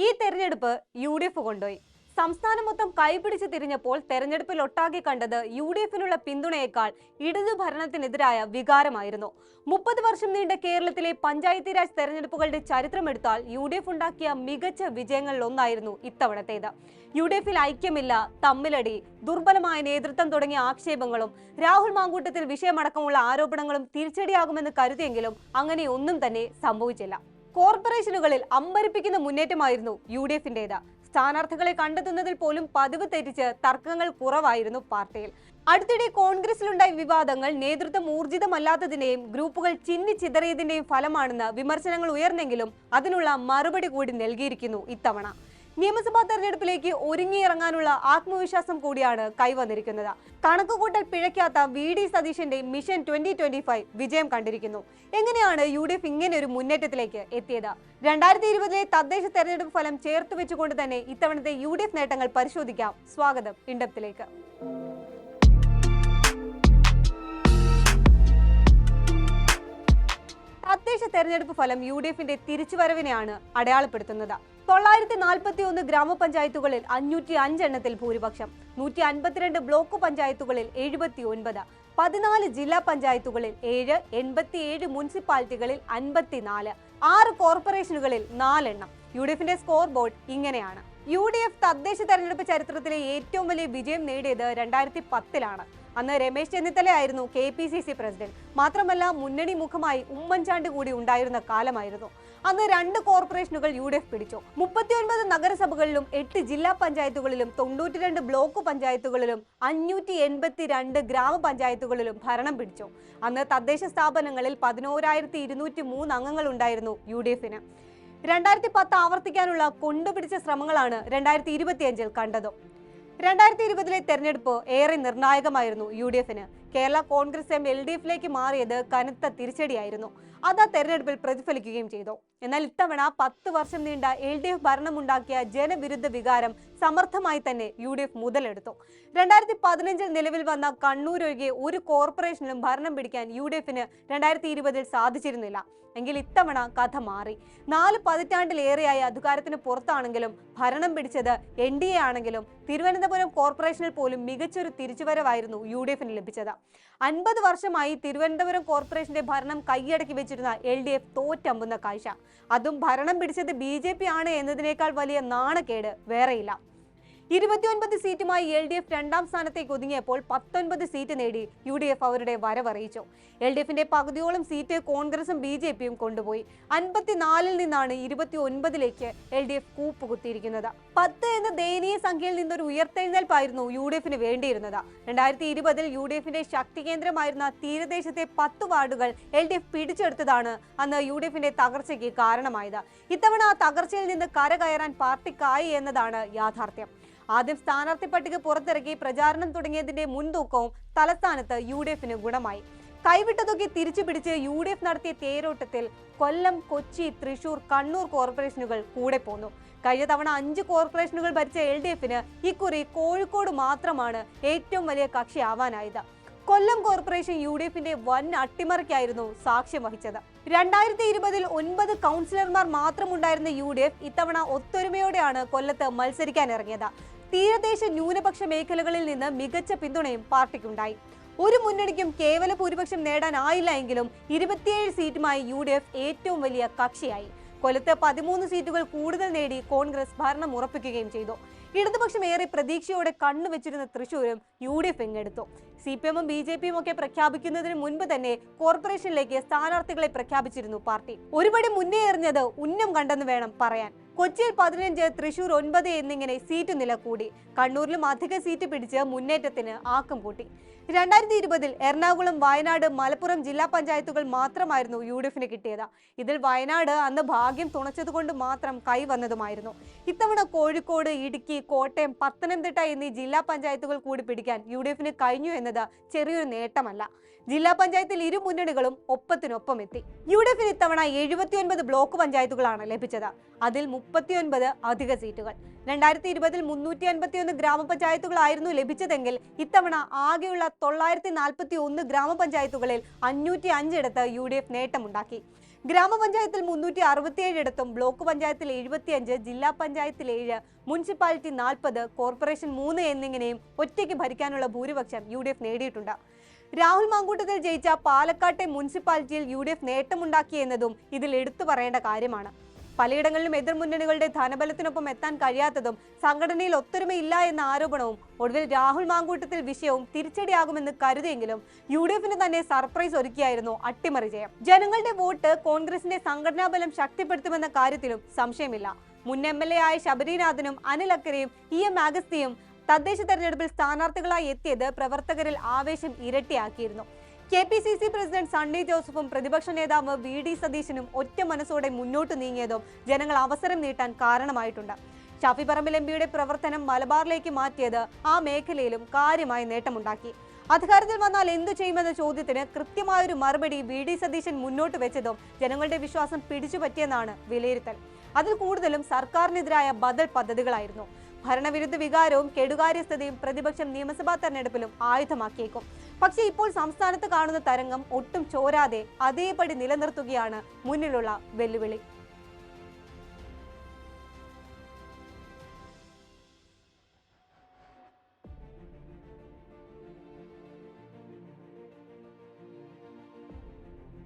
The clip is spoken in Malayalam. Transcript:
ഈ തെരഞ്ഞെടുപ്പ് UDF കൊണ്ടുപോയി. സംസ്ഥാനം മൊത്തം കൈപിടിച്ച് തിരിഞ്ഞപ്പോൾ തെരഞ്ഞെടുപ്പിൽ ഒട്ടാകെ കണ്ടത് UDFനുള്ള പിന്തുണയേക്കാൾ ഇടതു ഭരണത്തിനെതിരായ വികാരമായിരുന്നു. 30 വർഷം നീണ്ട കേരളത്തിലെ പഞ്ചായത്തി രാജ് തെരഞ്ഞെടുപ്പുകളുടെ ചരിത്രമെടുത്താൽ UDF ഉണ്ടാക്കിയ മികച്ച വിജയങ്ങളിൽ ഒന്നായിരുന്നു ഇത്തവണത്തേത്. UDFൽ ഐക്യമില്ല, തമ്മിലടി, ദുർബലമായ നേതൃത്വം തുടങ്ങിയ ആക്ഷേപങ്ങളും രാഹുൽ മാങ്കൂട്ടത്തിൽ വിഷയമടക്കമുള്ള ആരോപണങ്ങളും തിരിച്ചടിയാകുമെന്ന് കരുതിയെങ്കിലും അങ്ങനെ ഒന്നും തന്നെ സംഭവിച്ചില്ല. കോർപ്പറേഷനുകളിൽ അമ്പരിപ്പിക്കുന്ന മുന്നേറ്റമായിരുന്നു UDFന്റേത്. സ്ഥാനാർത്ഥികളെ കണ്ടെത്തുന്നതിൽ പോലും പതിവ് തെറ്റിച്ച് തർക്കങ്ങൾ കുറവായിരുന്നു പാർട്ടിയിൽ. അടുത്തിടെ കോൺഗ്രസിലുണ്ടായ വിവാദങ്ങൾ നേതൃത്വം ഊർജിതമല്ലാത്തതിന്റെയും ഗ്രൂപ്പുകൾ ചിന്നിച്ചിതറിയതിന്റെയും ഫലമാണെന്ന് വിമർശനങ്ങൾ ഉയർന്നെങ്കിലും അതിനുള്ള മറുപടി കൂടി നൽകിയിരിക്കുന്നു ഇത്തവണ. നിയമസഭാ തെരഞ്ഞെടുപ്പിലേക്ക് ഒരുങ്ങിയിറങ്ങാനുള്ള ആത്മവിശ്വാസം കൂടിയാണ് കൈവന്നിരിക്കുന്നത്. കണക്കുകൂട്ടൽ പിഴയ്ക്കാത്ത VD സതീശന്റെ മിഷൻ 2025 വിജയം കണ്ടിരിക്കുന്നു. എങ്ങനെയാണ് UDF ഇങ്ങനെ ഒരു മുന്നേറ്റത്തിലേക്ക് എത്തിയത്? 2020 തദ്ദേശ തെരഞ്ഞെടുപ്പ് ഫലം ചേർത്ത് വെച്ചുകൊണ്ട് തന്നെ ഇത്തവണത്തെ UDF നേട്ടങ്ങൾ പരിശോധിക്കാം. സ്വാഗതം ഇൻഡെപ്തിലേക്ക്. തദ്ദേശ തെരഞ്ഞെടുപ്പ് ഫലം UDFന്റെ തിരിച്ചുവരവിനെയാണ് അടയാളപ്പെടുത്തുന്നത്. 941 ഗ്രാമപഞ്ചായത്തുകളിൽ 505 എണ്ണത്തിൽ ഭൂരിപക്ഷം, 152 ബ്ലോക്ക് പഞ്ചായത്തുകളിൽ 79, 14 ജില്ലാ പഞ്ചായത്തുകളിൽ 7, 87 മുനിസിപ്പാലിറ്റികളിൽ 54, 6 കോർപ്പറേഷനുകളിൽ 4 എണ്ണം. UDFന്റെ സ്കോർ ബോർഡ് ഇങ്ങനെയാണ്. UDF തദ്ദേശ തെരഞ്ഞെടുപ്പ് ചരിത്രത്തിലെ ഏറ്റവും വലിയ വിജയം നേടിയത് 2010-ലാണ്. അന്ന് രമേശ് ചെന്നിത്തലയായിരുന്നു KPCC പ്രസിഡന്റ്. മാത്രമല്ല മുന്നണി മുഖമായി ഉമ്മൻചാണ്ടി കൂടി ഉണ്ടായിരുന്ന കാലമായിരുന്നു. അന്ന് 2 കോർപ്പറേഷനുകൾ UDF പിടിച്ചു. 39 നഗരസഭകളിലും 8 ജില്ലാ പഞ്ചായത്തുകളിലും 92 ബ്ലോക്ക് പഞ്ചായത്തുകളിലും 582 ഗ്രാമപഞ്ചായത്തുകളിലും ഭരണം പിടിച്ചു. അന്ന് തദ്ദേശ സ്ഥാപനങ്ങളിൽ 11,203 അംഗങ്ങൾ ഉണ്ടായിരുന്നു UDFന്. 2010 ആവർത്തിക്കാനുള്ള കൊണ്ടുപിടിച്ച ശ്രമങ്ങളാണ് 2025 കണ്ടത്. 2020 തെരഞ്ഞെടുപ്പ് ഏറെ നിർണായകമായിരുന്നു UDFന്. കേരള കോൺഗ്രസ് LDFിലേക്ക് മാറിയത് കനത്ത തിരിച്ചടിയായിരുന്നു. അത് ആ തെരഞ്ഞെടുപ്പിൽ പ്രതിഫലിക്കുകയും ചെയ്തു. എന്നാൽ ഇത്തവണ 10 വർഷം നീണ്ട LDF ഭരണമുണ്ടാക്കിയ ജനവിരുദ്ധ വികാരം സമർത്ഥമായി തന്നെ UDF മുതലെടുത്തു. 2015 നിലവിൽ വന്ന കണ്ണൂർ ഒഴികെ ഒരു കോർപ്പറേഷനിലും ഭരണം പിടിക്കാൻ UDFന് 2020 സാധിച്ചിരുന്നില്ല. എങ്കിൽ ഇത്തവണ കഥ മാറി. 4 പതിറ്റാണ്ടിലേറെയായി അധികാരത്തിന് പുറത്താണെങ്കിലും ഭരണം പിടിച്ചത് NDA ആണെങ്കിലും തിരുവനന്തപുരം കോർപ്പറേഷനിൽ പോലും മികച്ചൊരു തിരിച്ചുവരവായിരുന്നു UDFന് ലഭിച്ചത്. 50 വർഷമായി തിരുവനന്തപുരം കോർപ്പറേഷന്റെ ഭരണം കൈയടക്കി വെച്ചിരുന്ന LDF തോറ്റമ്പുന്ന കാഴ്ച. അതും ഭരണം പിടിച്ചത് BJP ആണ് എന്നതിനേക്കാൾ വലിയ നാണക്കേട് വേറെയില്ല. 29 സീറ്റുമായി LDF രണ്ടാം സ്ഥാനത്തേക്ക് ഒതുങ്ങിയപ്പോൾ 19 സീറ്റ് നേടി UDF അവരുടെ വരവറിയിച്ചു. LDFന്റെ പകുതിയോളം സീറ്റ് കോൺഗ്രസും BJPയും കൊണ്ടുപോയി. 54-ൽ നിന്നാണ് 29-ലേക്ക് LDF കൂപ്പുകുത്തിയിരിക്കുന്നത്. 10 എന്ന ദയനീയ സംഖ്യയിൽ നിന്നൊരു ഉയർത്തെഴുന്നേൽപ്പായിരുന്നു UDFന് വേണ്ടിയിരുന്നത്. 2020-ൽ UDFന്റെ ശക്തി കേന്ദ്രമായിരുന്ന തീരദേശത്തെ 10 വാർഡുകൾ LDF പിടിച്ചെടുത്തതാണ് അന്ന് UDFന്റെ തകർച്ചയ്ക്ക് കാരണമായത്. ഇത്തവണ ആ തകർച്ചയിൽ നിന്ന് കരകയറാൻ പാർട്ടിക്കായി എന്നതാണ് യാഥാർത്ഥ്യം. ആദ്യം സ്ഥാനാർത്ഥി പട്ടിക പുറത്തിറക്കി പ്രചാരണം തുടങ്ങിയതിന്റെ മുൻതൂക്കവും തലസ്ഥാനത്ത് UDFന് ഗുണമായി. കൈവിട്ടതൊക്കെ തിരിച്ചു പിടിച്ച് UDF നടത്തിയ തേരോട്ടത്തിൽ കൊല്ലം, കൊച്ചി, തൃശൂർ, കണ്ണൂർ കോർപ്പറേഷനുകൾ കൂടെ പോന്നു. കഴിഞ്ഞ തവണ 5 കോർപ്പറേഷനുകൾ ഭരിച്ച LDFന് ഇക്കുറി കോഴിക്കോട് മാത്രമാണ് ഏറ്റവും വലിയ കക്ഷിയാവാനായത്. കൊല്ലം കോർപ്പറേഷൻ UDFന്റെ വൻ അട്ടിമറിക്കായിരുന്നു സാക്ഷ്യം വഹിച്ചത്. 2020-ൽ 9 കൗൺസിലർമാർ മാത്രമുണ്ടായിരുന്ന UDF ഇത്തവണ ഒത്തൊരുമയോടെയാണ് കൊല്ലത്ത് മത്സരിക്കാനിറങ്ങിയത്. തീരദേശ ന്യൂനപക്ഷ മേഖലകളിൽ നിന്ന് മികച്ച പിന്തുണയും പാർട്ടിക്കുണ്ടായി. ഒരു മുന്നണിക്കും കേവല ഭൂരിപക്ഷം നേടാനായില്ല എങ്കിലും 27 സീറ്റുമായി UDF ഏറ്റവും വലിയ കക്ഷിയായി. കൊല്ലത്ത് 13 സീറ്റുകൾ കൂടുതൽ നേടി കോൺഗ്രസ് ഭരണം ഉറപ്പിക്കുകയും ചെയ്തു. ഇടതുപക്ഷം ഏറെ പ്രതീക്ഷയോടെ കണ്ണുവെച്ചിരുന്ന തൃശൂരും UDF എങ്ങെടുത്തു. CPM-ഉം BJP-യും ഒക്കെ പ്രഖ്യാപിക്കുന്നതിന് മുൻപ് തന്നെ കോർപ്പറേഷനിലേക്ക് സ്ഥാനാർത്ഥികളെ പ്രഖ്യാപിച്ചിരുന്നു പാർട്ടി. ഒരുപടി മുന്നേ എറിഞ്ഞത് ഉന്നം കണ്ടെന്ന് വേണം പറയാൻ. കൊച്ചിയിൽ 15, തൃശൂർ 9 എന്നിങ്ങനെ സീറ്റ് നില കൂടി. കണ്ണൂരിലും അധിക സീറ്റ് പിടിച്ച് മുന്നേറ്റത്തിന് ആക്കം കൂട്ടി. 2020-ൽ എറണാകുളം, വയനാട്, മലപ്പുറം ജില്ലാ പഞ്ചായത്തുകൾ മാത്രമായിരുന്നു UDFന് കിട്ടിയത്. ഇതിൽ വയനാട് അന്ന് ഭാഗ്യം തുണച്ചതുകൊണ്ട് മാത്രം കൈവന്നതുമായിരുന്നു. ഇത്തവണ കോഴിക്കോട്, ഇടുക്കി, കോട്ടയം, പത്തനംതിട്ട എന്നീ ജില്ലാ പഞ്ചായത്തുകൾ കൂടി പിടിക്കാൻ UDFന് കഴിഞ്ഞു എന്നത് ചെറിയൊരു നേട്ടമല്ല. ജില്ലാ പഞ്ചായത്തിൽ ഇരു മുന്നണികളും ഒപ്പത്തിനൊപ്പം എത്തി. UDFന് ഇത്തവണ 79 ബ്ലോക്ക് പഞ്ചായത്തുകളാണ് ലഭിച്ചത്. അതിൽ 39 അധിക സീറ്റുകൾ. 2020-ൽ 351 ഗ്രാമപഞ്ചായത്തുകളായിരുന്നു ലഭിച്ചതെങ്കിൽ ഇത്തവണ ആകെയുള്ള 941 ഗ്രാമപഞ്ചായത്തുകളിൽ 505 ഇടത്ത് UDF നേട്ടമുണ്ടാക്കി. ഗ്രാമപഞ്ചായത്തിൽ 367 ഇടത്തും ബ്ലോക്ക് പഞ്ചായത്തിൽ 75, ജില്ലാ പഞ്ചായത്തിൽ 7, മുനിസിപ്പാലിറ്റി 40, കോർപ്പറേഷൻ 3 എന്നിങ്ങനെയും ഒറ്റയ്ക്ക് ഭരിക്കാനുള്ള ഭൂരിപക്ഷം UDF നേടിയിട്ടുണ്ട്. രാഹുൽ മാങ്കൂട്ടത്തിൽ ജയിച്ച പാലക്കാട്ടെ മുനിസിപ്പാലിറ്റിയിൽ UDF നേട്ടമുണ്ടാക്കിയെന്നതും ഇതിൽ എടുത്തു പറയേണ്ട കാര്യമാണ്. പലയിടങ്ങളിലും എതിർമുന്നണികളുടെ ധനബലത്തിനൊപ്പം എത്താൻ കഴിയാത്തതും സംഘടനയിൽ ഒത്തൊരുമയില്ല എന്ന ആരോപണവും ഒടുവിൽ രാഹുൽ മാങ്കൂട്ടത്തിൽ വിഷയവും തിരിച്ചടിയാകുമെന്ന് കരുതിയെങ്കിലും UDFന് തന്നെ സർപ്രൈസ് ഒരുക്കിയായിരുന്നു അട്ടിമറി ജയം. ജനങ്ങളുടെ വോട്ട് കോൺഗ്രസിന്റെ സംഘടനാ ബലം ശക്തിപ്പെടുത്തുമെന്ന കാര്യത്തിലും സംശയമില്ല. മുൻ MLA ആയ ശബരിനാഥനും അനിൽ അക്കരയും EM അഗസ്തിയും തദ്ദേശ തെരഞ്ഞെടുപ്പിൽ സ്ഥാനാർത്ഥികളായി എത്തിയത് പ്രവർത്തകരിൽ ആവേശം ഇരട്ടിയാക്കിയിരുന്നു. KPCC പ്രസിഡന്റ് സണ്ണി ജോസഫും പ്രതിപക്ഷ നേതാവ് VD സതീശനും ഒറ്റ മനസ്സോടെ മുന്നോട്ട് നീങ്ങിയതും ജനങ്ങൾ അവസരം നീട്ടാൻ കാരണമായിട്ടുണ്ട്. ഷാഫി പറമ്പിൽ MPയുടെ പ്രവർത്തനം മലബാറിലേക്ക് മാറ്റിയത് ആ മേഖലയിലും കാര്യമായ നേട്ടമുണ്ടാക്കി. അധികാരത്തിൽ വന്നാൽ എന്തു ചെയ്യുമെന്ന ചോദ്യത്തിന് കൃത്യമായൊരു മറുപടി VD സതീശൻ മുന്നോട്ട് വെച്ചതും ജനങ്ങളുടെ വിശ്വാസം പിടിച്ചുപറ്റിയെന്നാണ് വിലയിരുത്തൽ. അതിൽ കൂടുതലും സർക്കാരിനെതിരായ ബദൽ പദ്ധതികളായിരുന്നു. ഭരണവിരുദ്ധ വികാരവും കെടുകാര്യസ്ഥതയും പ്രതിപക്ഷം നിയമസഭാ തെരഞ്ഞെടുപ്പിലും ആയുധമാക്കിയേക്കും. പക്ഷേ ഇപ്പോൾ സംസ്ഥാനത്ത് കാണുന്ന തരംഗം ഒട്ടും ചോരാതെ അതേപടി നിലനിർത്തുകയാണ് മുന്നിലുള്ള വെല്ലുവിളി.